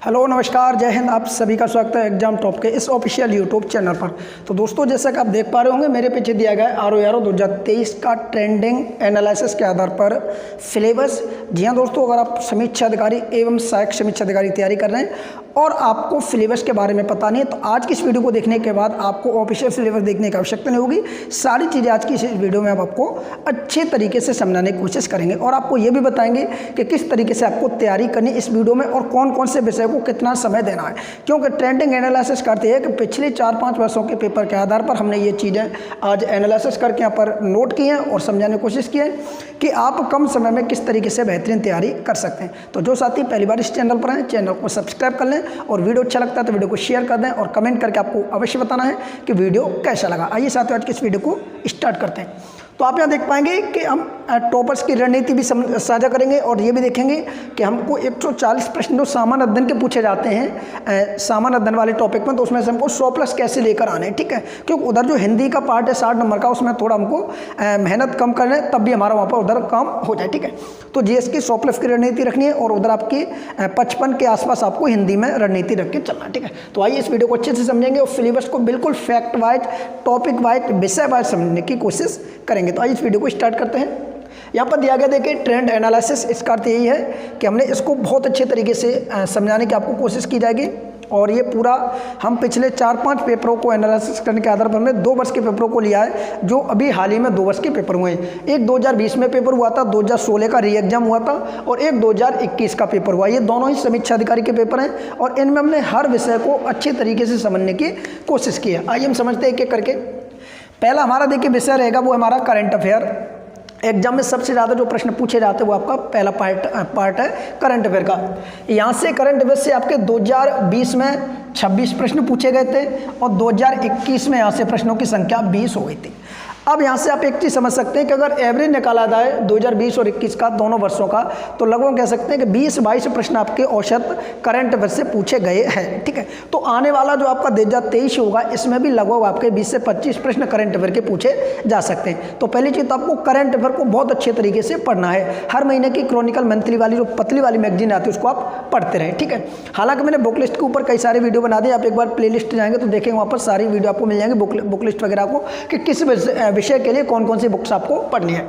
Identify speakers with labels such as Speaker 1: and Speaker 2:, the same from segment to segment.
Speaker 1: Hello नमस्कार जय हिंद। आप सभी का स्वागत है एग्जाम टॉप के इस ऑफिशियल यूट्यूब चैनल पर। तो दोस्तों जैसा कि आप देख पा रहे होंगे मेरे पीछे दिया गया है RO 2023 का ट्रेंडिंग एनालिसिस के आधार पर सिलेबस। जी हाँ दोस्तों, अगर आप समीक्षा अधिकारी एवं सहायक समीक्षा अधिकारी तैयारी कर रहे हैं और आपको सिलेबस के बारे में पता नहीं है तो आज की इस वीडियो को देखने के बाद आपको ऑफिशियल सिलेबस देखने की आवश्यकता नहीं होगी। सारी चीज़ें आज की इस वीडियो में आपको अच्छे तरीके से समझाने की कोशिश करेंगे और आपको ये भी बताएंगे कि किस तरीके से आपको तैयारी करनी इस वीडियो में और कौन कौन से विषय को कितना समय देना है। क्योंकि ट्रेंडिंग एनालिसिस करते हैं कि पिछले 4-5 वर्षों के पेपर के आधार पर हमने ये चीज़ें आज एनालिसिस करके यहाँ पर नोट की हैं और समझाने की कोशिश की है कि आप कम समय में किस तरीके से बेहतरीन तैयारी कर सकते हैं। तो जो साथी पहली बार इस चैनल पर हैं चैनल को सब्सक्राइब कर लें और वीडियो अच्छा लगता है तो वीडियो को शेयर कर दें और कमेंट करके आपको अवश्य बताना है कि वीडियो कैसा लगा। आइए साथियों आज के इस वीडियो को स्टार्ट करते हैं। तो आप यहाँ देख पाएंगे कि हम टॉपर्स की रणनीति भी साझा करेंगे और ये भी देखेंगे कि हमको 140 प्रश्न जो सामान्य अध्ययन के पूछे जाते हैं सामान्य अध्ययन वाले टॉपिक में, तो उसमें से हमको 100+ कैसे लेकर आने हैं। ठीक है, क्योंकि उधर जो हिंदी का पार्ट है 60 नंबर का, उसमें थोड़ा हमको मेहनत कम कर लें तब भी हमारा वहाँ पर उधर काम हो जाए। ठीक है, तो GS की 100+ की रणनीति रखनी है और उधर आपकी 55 के आसपास आपको हिंदी में रणनीति रख के चलना है। ठीक है, तो आइए इस वीडियो को अच्छे से समझेंगे और सिलेबस को बिल्कुल फैक्ट वाइज टॉपिक वाइज विषय वाइज समझने की कोशिश करेंगे। तो आइए इस वीडियो को स्टार्ट करते हैं। यहाँ पर दिया गया देखिए ट्रेंड एनालिसिस, इसका अर्थ यही है कि हमने इसको बहुत अच्छे तरीके से समझाने की आपको कोशिश की जाएगी और ये पूरा हम पिछले 4-5 पेपरों को एनालिसिस करने के आधार पर हमने 2 वर्ष के पेपरों को लिया है जो अभी हाल ही में 2 वर्ष के पेपर हुए हैं। एक 2020 में पेपर हुआ था, 2016 का री एग्जाम हुआ था और एक 2021 का पेपर हुआ। ये दोनों ही समीक्षा अधिकारी के पेपर हैं और इनमें हमने हर विषय को अच्छे तरीके से समझने की कोशिश की है। आइए हम समझते हैं एक एक करके। पहला हमारा देखिए विषय रहेगा वो हमारा करंट अफेयर। एग्जाम में सबसे ज़्यादा जो प्रश्न पूछे जाते हैं वो आपका पहला पार्ट है करंट अफेयर का। यहाँ से करंट अफेयर से आपके 2020 में 26 प्रश्न पूछे गए थे और 2021 में यहाँ से प्रश्नों की संख्या 20 हो गई थी। अब यहाँ से आप एक चीज़ समझ सकते हैं कि अगर एवरेज निकाला जाए 2020 और 21 का दोनों वर्षों का तो लगभग कह सकते हैं कि 20-22 प्रश्न आपके औसत करंट अफेयर से पूछे गए हैं। ठीक है, तो आने वाला जो आपका 2023 होगा इसमें भी लगभग आपके 20 से 25 प्रश्न करंट अफेयर के पूछे जा सकते हैं। तो पहली चीज़ तो आपको करंट अफेयर को बहुत अच्छे तरीके से पढ़ना है। हर महीने की क्रॉनिकल मंथली वाली जो पतली वाली मैगजीन आती है उसको आप पढ़ते रहें। ठीक है, हालांकि मैंने बुक लिस्ट के ऊपर कई सारे वीडियो बना दिए, आप एक बार प्ले लिस्ट जाएंगे तो देखेंगे वहाँ पर सारी वीडियो आपको मिल जाएंगे बुक लिस्ट वगैरह को कि किस विषय के लिए कौन कौन सी बुक्स आपको पढ़नी है।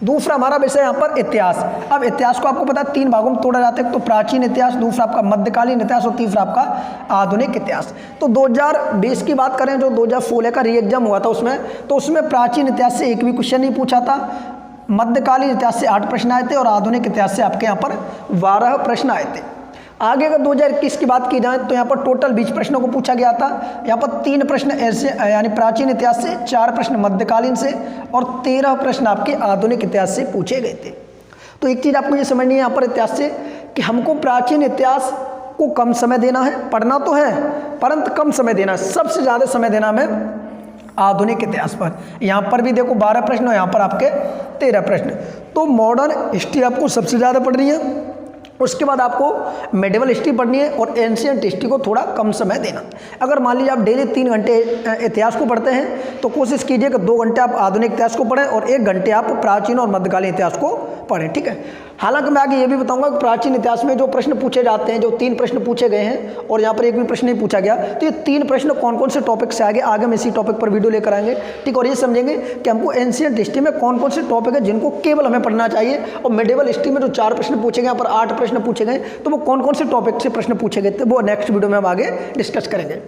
Speaker 1: दूसरा हमारा विषय यहाँ पर इतिहास। अब इतिहास को आपको पता है 3 भागों में तोड़ा जाता है, तो प्राचीन इतिहास, दूसरा आपका मध्यकालीन इतिहास और तीसरा आपका आधुनिक इतिहास। तो 2020 की बात करें जो 2016 का री एग्जाम हुआ था उसमें प्राचीन इतिहास से एक भी क्वेश्चन नहीं पूछा था, मध्यकालीन इतिहास से 8 प्रश्न आए थे और आधुनिक इतिहास से आपके यहाँ पर 12 प्रश्न आए थे। आगे अगर 2021 की बात की जाए तो यहाँ पर टोटल 20 प्रश्नों को पूछा गया था। यहाँ पर 3 प्रश्न ऐसे यानी प्राचीन इतिहास से, 4 प्रश्न मध्यकालीन से और 13 प्रश्न आपके आधुनिक इतिहास से पूछे गए थे। तो एक चीज़ आपको ये समझनी है यहाँ पर इतिहास से कि हमको प्राचीन इतिहास को कम समय देना है, पढ़ना तो है परंतु कम समय देना है। सबसे ज़्यादा समय देना हमें आधुनिक इतिहास पर। यहाँ पर भी देखो 12 प्रश्न और यहाँ पर आपके 13 प्रश्न। तो मॉडर्न हिस्ट्री आपको सबसे ज़्यादा पढ़नी है, उसके बाद आपको मेडिवल हिस्ट्री पढ़नी है और एंशिएंट हिस्ट्री को थोड़ा कम समय देना। अगर मान लीजिए आप डेली 3 घंटे इतिहास को पढ़ते हैं तो कोशिश कीजिए कि 2 घंटे आप आधुनिक इतिहास को पढ़ें और 1 घंटे आप प्राचीन और मध्यकालीन इतिहास को पढ़ें। ठीक है, हालांकि मैं आगे ये भी बताऊंगा कि प्राचीन इतिहास में जो प्रश्न पूछे जाते हैं, जो 3 प्रश्न पूछे गए हैं और यहाँ पर एक भी प्रश्न नहीं पूछा गया, तो ये 3 प्रश्न कौन कौन से टॉपिक से आगे हम इसी टॉपिक पर वीडियो लेकर आएंगे। ठीक, और ये समझेंगे कि हमको एंशिएंट हिस्ट्री में कौन कौन से टॉपिक है जिनको केवल हमें पढ़ना चाहिए और मेडिवल हिस्ट्री में जो 4 प्रश्न पूछे गए, यहाँ पर 8 प्रश्न पूछे गए, तो वो कौन कौन से टॉपिक से प्रश्न पूछे गए थे वो नेक्स्ट वीडियो में हम आगे डिस्कस करेंगे।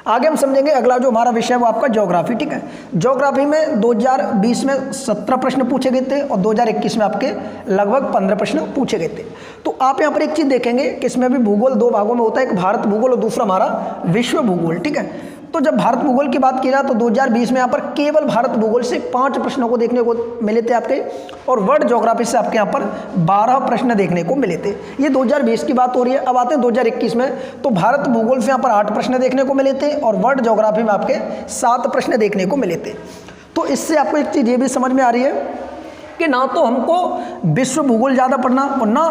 Speaker 1: आगे हम समझेंगे अगला जो हमारा विषय है वो आपका ज्योग्राफी। ठीक है, ज्योग्राफी में 2020 में 17 प्रश्न पूछे गए थे और 2021 में आपके लगभग 15 प्रश्न पूछे गए थे। तो आप यहाँ पर एक चीज़ देखेंगे कि इसमें भी भूगोल 2 भागों में होता है, एक भारत भूगोल और दूसरा हमारा विश्व भूगोल। ठीक है, तो जब भारत भूगोल की बात की जाए तो 2020 में यहाँ पर केवल भारत भूगोल से 5 प्रश्नों को देखने को मिले थे आपके और वर्ल्ड ज्योग्राफी से आपके यहाँ पर 12 प्रश्न देखने को मिले थे। ये 2020 की बात हो रही है। अब आते हैं 2021 में, तो भारत भूगोल से यहाँ पर 8 प्रश्न देखने को मिले थे और वर्ल्ड ज्योग्राफी में आपके 7 प्रश्न देखने को मिले थे। तो इससे आपको एक चीज़ ये भी समझ में आ रही है कि ना तो हमको विश्व भूगोल ज़्यादा पढ़ना और ना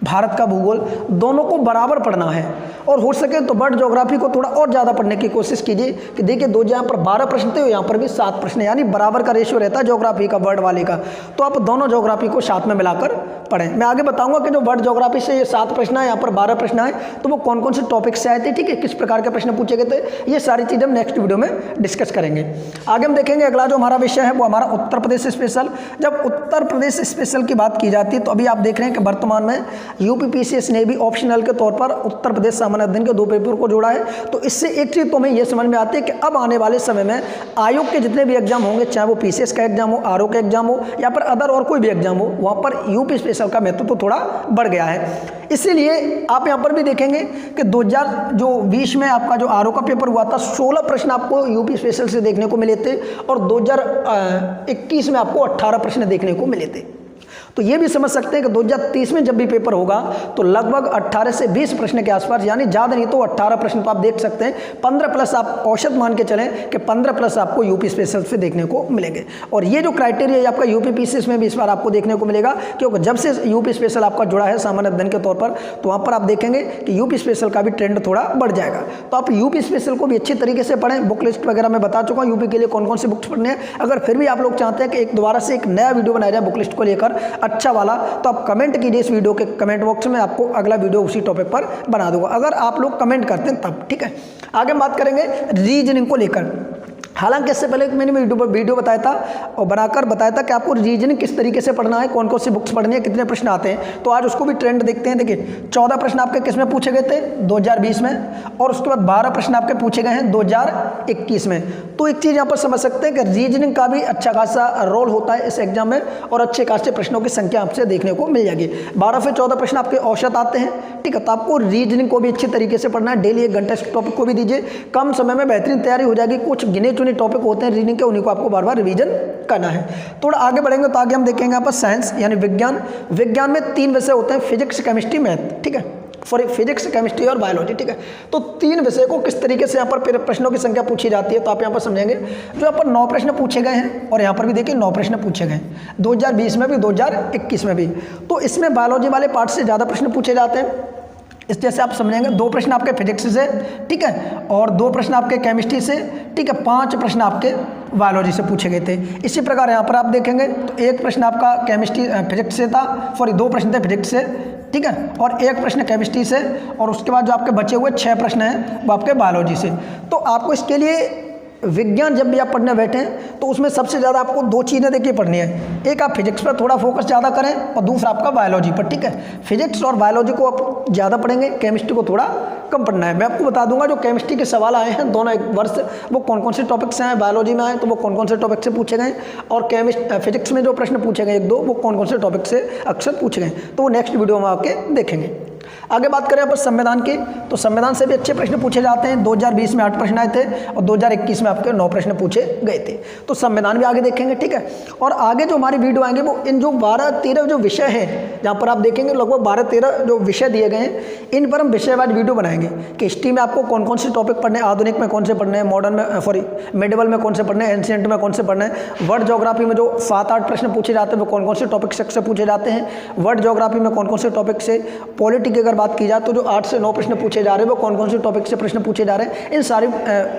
Speaker 1: भारत का भूगोल, दोनों को बराबर पढ़ना है। और हो सके तो वर्ल्ड ज्योग्राफी को थोड़ा और ज़्यादा पढ़ने की कोशिश कीजिए कि देखिए दो यहाँ पर 12 प्रश्न थे, यहाँ पर भी 7 प्रश्न, यानी बराबर का रेशियो रहता है ज्योग्राफी का वर्ल्ड वाले का। तो आप दोनों ज्योग्राफी को साथ में मिलाकर पढ़ें। मैं आगे बताऊंगा कि जो वर्ल्ड ज्योग्राफी से ये 7 प्रश्न है, यहाँ पर 12 प्रश्न आए, तो वो कौन कौन से टॉपिक से आए थे, ठीक है, किस प्रकार के प्रश्न पूछे गए थे, ये सारी चीज़ हम नेक्स्ट वीडियो में डिस्कस करेंगे। आगे हम देखेंगे अगला जो हमारा विषय है वो हमारा उत्तर प्रदेश स्पेशल। जब उत्तर प्रदेश स्पेशल की बात की जाती है तो अभी आप देख रहे हैं कि वर्तमान में यूपीपीसीएस ने भी ऑप्शनल के तौर पर उत्तर प्रदेश सामान्य अध्ययन के 2 पेपर को जोड़ा है। तो इससे एक चीज़ तो हमें यह समझ में आती है कि अब आने वाले समय में आयोग के जितने भी एग्जाम होंगे, चाहे वो पीसीएस का एग्जाम हो, आरओ का एग्जाम हो, या पर अदर और कोई भी एग्जाम हो, वहाँ पर यूपी स्पेशल का महत्व तो थोड़ा बढ़ गया है। इसीलिए आप यहाँ पर भी देखेंगे कि 2020 में आपका जो आरओ का पेपर हुआ था, 16 प्रश्न आपको यूपी स्पेशल से देखने को मिले थे, और 2021 में आपको 18 प्रश्न देखने को मिले थे। तो ये भी समझ सकते हैं कि 2030 में जब भी पेपर होगा तो लगभग 18 से 20 प्रश्न के आसपास, यानी ज़्यादा नहीं तो 18 प्रश्न तो आप देख सकते हैं। 15 प्लस आप औसत मान के चलें कि 15 प्लस आपको यूपी स्पेशल से देखने को मिलेंगे। और ये जो क्राइटेरिया है आपका यूपी पीसीएस में भी इस बार आपको देखने को मिलेगा, क्योंकि जब से यूपी स्पेशल आपका जुड़ा है सामान्य अध्ययन के तौर पर, तो वहाँ पर आप देखेंगे कि यूपी स्पेशल का भी ट्रेंड थोड़ा बढ़ जाएगा। तो आप यूपी स्पेशल को भी अच्छी तरीके से पढ़ें। बुक लिस्ट वगैरह मैं बता चुका हूँ यूपी के लिए कौन कौन सी बुक्स पढ़ने हैं। अगर फिर भी आप लोग चाहते हैं कि एक दोबारा से एक नया वीडियो बनाया जाए बुक लिस्ट को लेकर अच्छा वाला, तो आप कमेंट कीजिए इस वीडियो के कमेंट बॉक्स में, आपको अगला वीडियो उसी टॉपिक पर बना दूंगा, अगर आप लोग कमेंट करते हैं तब, ठीक है। आगे हम बात करेंगे रीजनिंग को लेकर। हालांकि इससे पहले मैंने वीडियो बताया था और बनाकर बताया था कि आपको रीजनिंग किस तरीके से पढ़ना है, कौन कौन सी बुक्स पढ़नी है, कितने प्रश्न आते हैं। तो आज उसको भी ट्रेंड देखते हैं। देखिए 14 प्रश्न आपके किस में पूछे गए थे, 2020 में, और उसके बाद 12 प्रश्न आपके पूछे गए हैं 2021 में। तो एक चीज़ यहाँ पर समझ सकते हैं कि रीजनिंग का भी अच्छा खासा रोल होता है इस एग्जाम में, और अच्छे खासे प्रश्नों की संख्या आपसे देखने को मिल जाएगी। 12 से 14 प्रश्न आपके औसत आते हैं, ठीक है। तो आपको रीजनिंग को भी अच्छी तरीके से पढ़ना है। डेली 1 घंटे इस टॉपिक को भी दीजिए, कम समय में बेहतरीन तैयारी हो जाएगी। कुछ गिने चुने टॉपिक होते हैं रीजनिंग के, उन्हीं को आपको बार बार रिवीजन करना है। थोड़ा आगे बढ़ेंगे तो आगे हम देखेंगे यहाँ पर साइंस यानी विज्ञान। विज्ञान में 3 विषय होते हैं, फिजिक्स, केमिस्ट्री, मैथ, ठीक है, सॉरी फिजिक्स, केमिस्ट्री और बायोलॉजी, ठीक है। तो 3 विषय को किस तरीके से यहाँ पर प्रश्नों की संख्या पूछी जाती है, तो आप यहाँ पर समझेंगे। जो यहाँ पर 9 प्रश्न पूछे गए हैं, और यहाँ पर भी देखिए 9 प्रश्न पूछे गए हैं 2020 में भी, 2021 में भी। तो इसमें बायोलॉजी वाले पार्ट से ज़्यादा प्रश्न पूछे जाते हैं। इस जैसे आप समझेंगे 2 प्रश्न आपके फिजिक्स से, ठीक है, और 2 प्रश्न आपके केमिस्ट्री से, ठीक है, 5 प्रश्न आपके बायोलॉजी से पूछे गए थे। इसी प्रकार यहाँ पर आप देखेंगे तो 1 प्रश्न आपका केमिस्ट्री फिजिक्स से था, सॉरी 2 प्रश्न थे फिजिक्स से, ठीक है, और 1 प्रश्न केमिस्ट्री से, और उसके बाद जो आपके बचे हुए 6 प्रश्न हैं वो आपके बायोलॉजी से। तो आपको इसके लिए विज्ञान जब भी आप पढ़ने बैठें तो उसमें सबसे ज़्यादा आपको 2 चीज़ें देखिए पढ़नी है। एक आप फिजिक्स पर थोड़ा फोकस ज़्यादा करें, और दूसरा आपका बायोलॉजी पर, ठीक है। फिजिक्स और बायोलॉजी को आप ज़्यादा पढ़ेंगे, केमिस्ट्री को थोड़ा कम पढ़ना है। मैं आपको बता दूंगा जो केमिस्ट्री के सवाल आए हैं दोनों एक वर्ष, वो कौन कौन से टॉपिक से आए, बायोलॉजी में आए तो वो कौन कौन से टॉपिक से पूछे गए, और फिजिक्स में जो प्रश्न पूछे गए 1-2 वो कौन कौन से टॉपिक से अक्सर पूछे गए, तो वो नेक्स्ट वीडियो में आके देखेंगे। आगे बात करें पर संविधान की, तो संविधान से भी अच्छे प्रश्न पूछे जाते हैं। 2020 में 8 प्रश्न आए थे, और 2021 में आपके 9 प्रश्न पूछे गए थे। तो संविधान भी आगे देखेंगे, ठीक है। और आगे जो हमारी वीडियो आएंगे वो इन जो 12-13 जो विषय हैं, जहाँ पर आप देखेंगे लगभग 12-13 जो विषय दिए गए हैं, इन पर हम विषयवार वीडियो बनाएंगे कि हिस्ट्री में आपको कौन कौन से टॉपिक पढ़ने हैं, आधुनिक में कौन से पढ़ने हैं, मॉडर्न में, सॉरी मेडिवल में कौन से पढ़ने हैं, एंशिएंट में कौन से पढ़ने हैं, वर्ल्ड ज्योग्राफी में जो 7-8 प्रश्न पूछे जाते हैं वो कौन कौन से टॉपिक से पूछे जाते हैं, वर्ल्ड ज्योग्राफी में कौन कौन से टॉपिक से, पॉलिटी की अगर बात की जाए तो जो 8 से 9 प्रश्न पूछे जा रहे हैं वो कौन कौन से टॉपिक से प्रश्न पूछे जा रहे हैं, इन सारे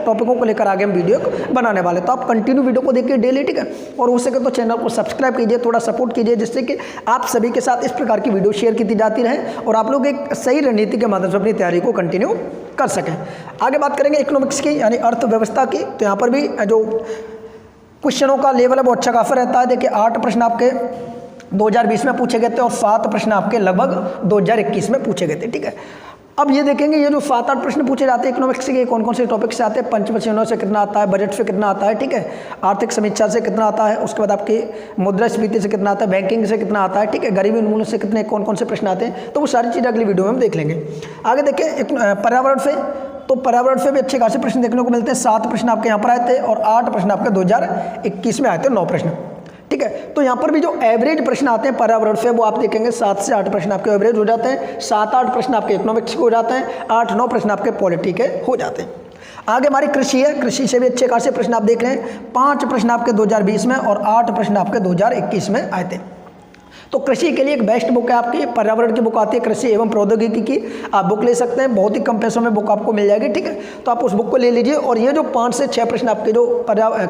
Speaker 1: टॉपिकों को लेकर आगे हम वीडियो बनाने वाले। तो आप कंटिन्यू वीडियो को देखिए डेली, ठीक है। और हो सके तो चैनल को सब्सक्राइब कीजिए, थोड़ा सपोर्ट कीजिए, जिससे कि आप सभी के साथ इस प्रकार की वीडियो शेयर की जाती रहे, और आप लोग एक सही रणनीति के माध्यम से अपनी तैयारी को कंटिन्यू कर सकें। आगे बात करेंगे इकोनॉमिक्स की यानी अर्थव्यवस्था की। तो यहाँ पर भी जो क्वेश्चनों का लेवल है वो अच्छा खासा रहता है। देखिए 8 प्रश्न आपके 2020 में पूछे गए थे, और 7 प्रश्न आपके लगभग 2021 में पूछे गए थे, ठीक है। अब ये देखेंगे ये जो 7-8 प्रश्न पूछे जाते हैं इकोनॉमिक्स के, कौन कौन से टॉपिक से आते हैं, पंचवचनों से कितना आता है, बजट से कितना आता है, ठीक है, आर्थिक समीक्षा से कितना आता है, उसके बाद आपकी मुद्रास्फीति से कितना आता है, बैंकिंग से कितना आता है, ठीक है, गरीबी उन्मूलन से कितने कौन कौन से प्रश्न आते हैं। तो वो सारी चीज़ें अगली वीडियो में हम देख लेंगे। आगे देखें पर्यावरण से, तो पर्यावरण से भी अच्छे खासे प्रश्न देखने को मिलते हैं। 7 प्रश्न आपके यहाँ पर आए थे, और 8 प्रश्न आपके 2021 में आए थे, 9 प्रश्न, ठीक है। तो यहाँ पर भी जो एवरेज प्रश्न आते हैं पर्यावरण से वो आप देखेंगे 7 से 8 प्रश्न आपके एवरेज हो जाते हैं, 7-8 प्रश्न आपके इकोनॉमिक्स के हो जाते हैं, 8-9 प्रश्न आपके पॉलिटी के हो जाते हैं। आगे हमारी कृषि है, कृषि से भी अच्छे खासे प्रश्न आप देख रहे हैं। 5 प्रश्न आपके 2020 में और 8 प्रश्न आपके 2021 में आए थे। तो कृषि के लिए एक बेस्ट बुक है आपकी, पर्यावरण की बुक आती है कृषि एवं प्रौद्योगिकी की, आप बुक ले सकते हैं, बहुत ही कम पैसों में बुक आपको मिल जाएगी, ठीक है। तो आप उस बुक को ले लीजिए। और ये जो 5 से 6 प्रश्न आपके जो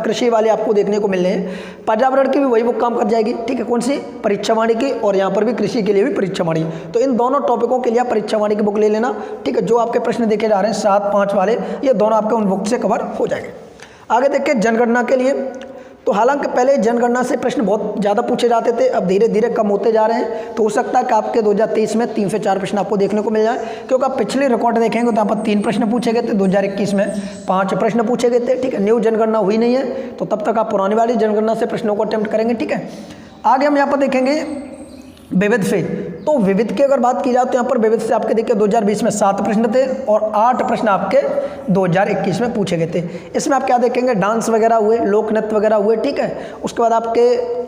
Speaker 1: कृषि वाले आपको देखने को मिल रहे हैं, पर्यावरण की भी वही बुक काम कर जाएगी, ठीक है। कौन सी? परीक्षावाणी की, और यहाँ पर भी कृषि के लिए भी परीक्षावाणी। तो इन दोनों टॉपिकों के लिए आप परीक्षावाणी की बुक ले लेना, ठीक है। जो आपके प्रश्न देखे जा रहे हैं 7, 5 वाले, ये दोनों आपके उन बुक से कवर हो जाएंगे। आगे देखिए जनगणना के लिए, तो हालांकि पहले जनगणना से प्रश्न बहुत ज़्यादा पूछे जाते थे, अब धीरे धीरे कम होते जा रहे हैं। तो हो सकता है कि आपके 2023 में 3 से 4 प्रश्न आपको देखने को मिल जाए, क्योंकि आप पिछले रिकॉर्ड देखेंगे तो यहाँ पर 3 प्रश्न पूछे गए थे, 2021 में 5 प्रश्न पूछे गए थे, ठीक है। न्यू जनगणना हुई नहीं है, तो तब तक आप पुरानी वाली जनगणना से प्रश्नों को अटेम्प्ट करेंगे, ठीक है। आगे हम यहाँ पर देखेंगे विविध से, तो विविध की अगर बात की जाए तो यहाँ पर विविध से आपके देखिए 2020 में 7 प्रश्न थे और 8 प्रश्न आपके 2021 में पूछे गए थे। इसमें आप क्या देखेंगे? डांस वगैरह हुए, लोक नृत्य वगैरह हुए, ठीक है। उसके बाद आपके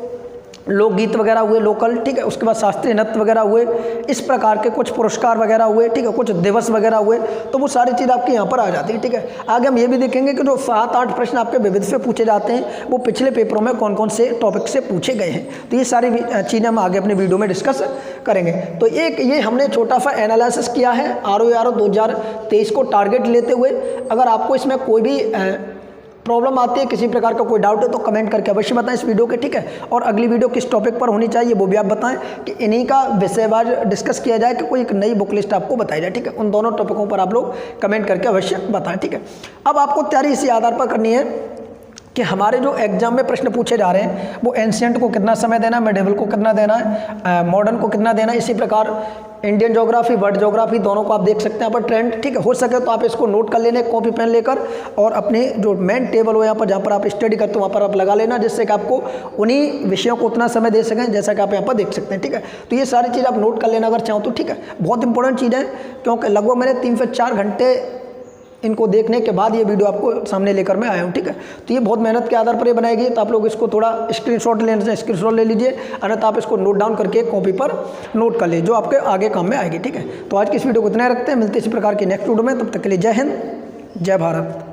Speaker 1: लोकगीत वगैरह हुए लोकल, ठीक है। उसके बाद शास्त्रीय नृत्य वगैरह हुए, इस प्रकार के कुछ पुरस्कार वगैरह हुए, ठीक है। कुछ दिवस वगैरह हुए, तो वो सारी चीज़ आपकी यहाँ पर आ जाती है, ठीक है। आगे हम ये भी देखेंगे कि जो 7-8 प्रश्न आपके विविध से पूछे जाते हैं, वो पिछले पेपरों में कौन कौन से टॉपिक से पूछे गए हैं। तो ये सारी चीज़ें हम आगे अपने वीडियो में डिस्कस करेंगे। तो एक ये हमने छोटा सा एनालिसिस किया है ROE 2023 को टारगेट लेते हुए। अगर आपको इसमें कोई भी प्रॉब्लम आती है, किसी प्रकार का कोई डाउट है, तो कमेंट करके अवश्य बताएं इस वीडियो के, ठीक है। और अगली वीडियो किस टॉपिक पर होनी चाहिए वो भी आप बताएं, कि इन्हीं का विषयवार डिस्कस किया जाए, कि कोई एक नई बुक लिस्ट आपको बताई जाए, ठीक है। उन दोनों टॉपिकों पर आप लोग कमेंट करके अवश्य बताएं, ठीक है। अब आपको तैयारी इसी आधार पर करनी है कि हमारे जो एग्जाम में प्रश्न पूछे जा रहे हैं, वो एंशिएंट को कितना समय देना है, मेडिवल को कितना देना है, मॉडर्न को कितना देना है, इसी प्रकार इंडियन ज्योग्राफी, वर्ल्ड ज्योग्राफी, दोनों को आप देख सकते हैं यहाँ पर ट्रेंड, ठीक है। हो सके तो आप इसको नोट कर लेने कॉपी पेन लेकर, और अपने जो मेन टेबल हो यहाँ पर जहाँ पर आप स्टडी करते हो वहाँ पर आप लगा लेना, जिससे कि आपको उन्हीं विषयों को उतना समय दे सकें जैसा कि आप यहाँ पर देख सकते हैं, ठीक है। तो ये सारी चीज़ आप नोट कर लेना अगर चाहो तो, ठीक है। बहुत इंपॉर्टेंट चीज़ है, क्योंकि लगभग मैंने 3 से 4 घंटे इनको देखने के बाद ये वीडियो आपको सामने लेकर मैं आया हूँ, ठीक है। तो ये बहुत मेहनत के आधार पर ये बनाई गई, तो आप लोग इसको थोड़ा स्क्रीनशॉट लेना चाहिए, स्क्रीनशॉट ले लीजिए, अन्यथा आप इसको नोट डाउन करके कॉपी पर नोट कर लीजिए, जो आपके आगे काम में आएगी, ठीक है। तो आज की इस वीडियो को इतना रखते हैं, मिलते इसी प्रकार की नेक्स्ट वीडियो में, तब तक के लिए जय हिंद, जय भारत।